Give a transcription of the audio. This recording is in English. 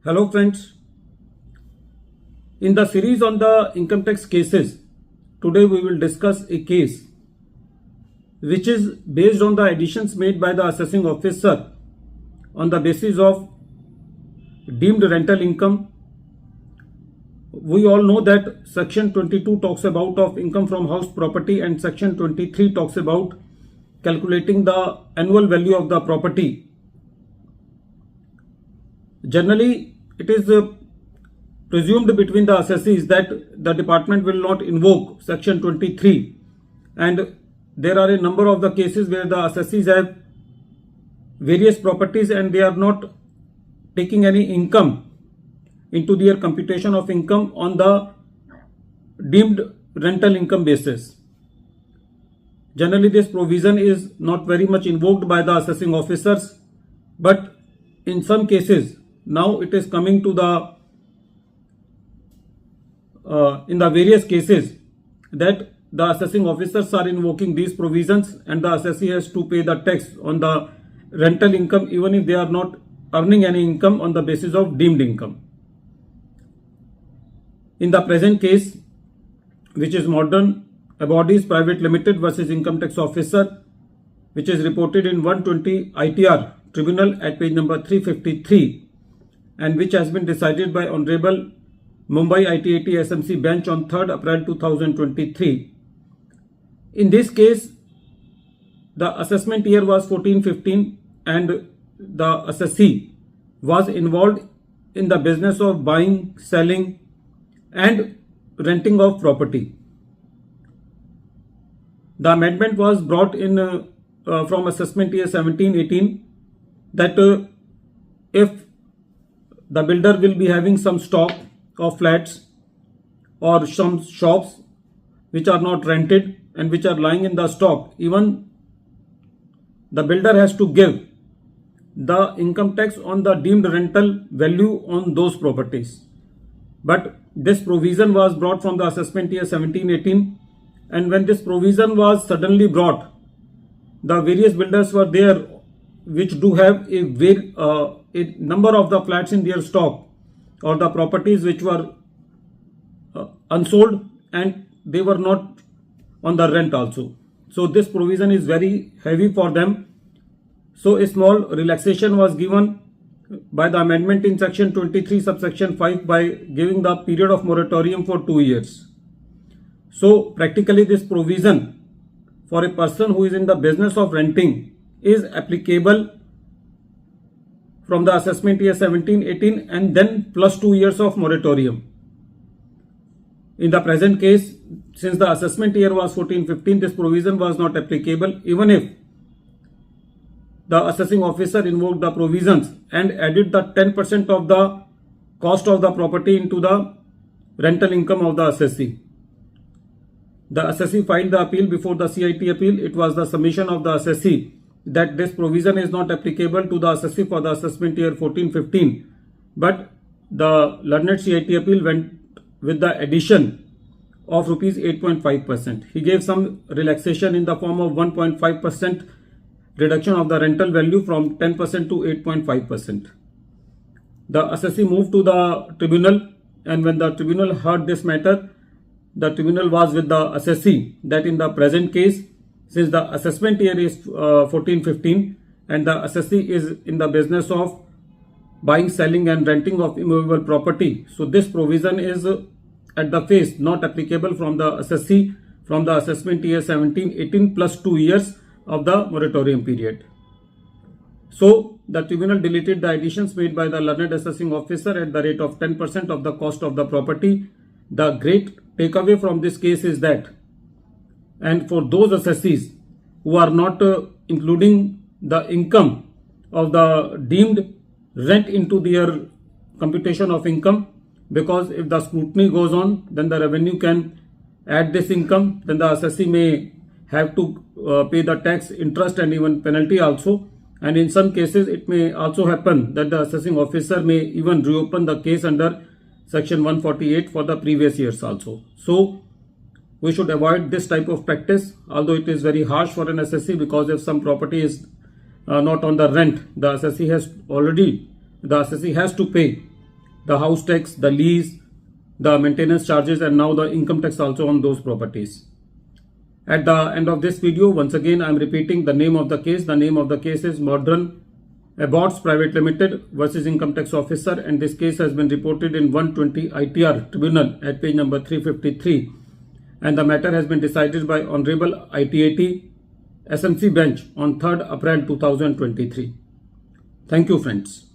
Hello friends, in the series on the income tax cases, today we will discuss a case which is based on the additions made by the assessing officer on the basis of deemed rental income. We all know that section 22 talks about of income from house property and section 23 talks about calculating the annual value of the property. Generally, it is presumed between the assessees that the department will not invoke section 23, and there are a number of the cases where the assessees have various properties and they are not taking any income into their computation of income on the deemed rental income basis. Generally, this provision is not very much invoked by the assessing officers, but in some cases now it is coming to the in the various cases that the assessing officers are invoking these provisions and the assessee has to pay the tax on the rental income even if they are not earning any income on the basis of deemed income. In the present case, which is Modern Abodies Private Limited versus Income Tax Officer, which is reported in 120 ITR Tribunal at page number 353 and which has been decided by Honorable Mumbai ITAT SMC bench on 3rd April 2023. In this case, the assessment year was 14-15 and the assessee was involved in the business of buying, selling and renting of property. The amendment was brought in from assessment year 17-18 that if the builder will be having some stock of flats or some shops which are not rented and which are lying in the stock, even the builder has to give the income tax on the deemed rental value on those properties. But this provision was brought from the assessment year 17-18, and when this provision was suddenly brought, the various builders were there which do have a number of the flats in their stock or the properties which were unsold and they were not on the rent also. So this provision is very heavy for them. So a small relaxation was given by the amendment in section 23 subsection 5 by giving the period of moratorium for 2 years. So practically this provision for a person who is in the business of renting is applicable from the assessment year 17-18 and then plus 2 years of moratorium. In the present case, since the assessment year was 14-15, this provision was not applicable even if the assessing officer invoked the provisions and added the 10% of the cost of the property into the rental income of the assessee. The assessee filed the appeal before the CIT appeal. It was the submission of the assessee that this provision is not applicable to the assessee for the assessment year 14-15, but the learned CIT appeal went with the addition of rupees 8.5%. He gave some relaxation in the form of 1.5% reduction of the rental value from 10% to 8.5%. The assessee moved to the tribunal, and when the tribunal heard this matter, the tribunal was with the assessee that in the present case, since the assessment year is 14-15 and the assessee is in the business of buying, selling and renting of immovable property, so this provision is at the face not applicable from the assessee from the assessment year 17-18 plus 2 years of the moratorium period. So the tribunal deleted the additions made by the learned assessing officer at the rate of 10% of the cost of the property. The great takeaway from this case is that, and for those assessees who are not including the income of the deemed rent into their computation of income, because if the scrutiny goes on, then the revenue can add this income, then the assessee may have to pay the tax, interest and even penalty also, and in some cases it may also happen that the assessing officer may even reopen the case under section 148 for the previous years also. So we should avoid this type of practice, although it is very harsh for an assessee, because if some property is not on the rent, the assessee has to pay the house tax, the lease, the maintenance charges, and now the income tax also on those properties. At the end of this video, once again I am repeating the name of the case. The name of the case is Modern Abbots Private Limited versus Income Tax Officer, and this case has been reported in 120 ITR Tribunal at page number 353, and the matter has been decided by Honorable ITAT SMC bench on 3rd April 2023. Thank you, friends.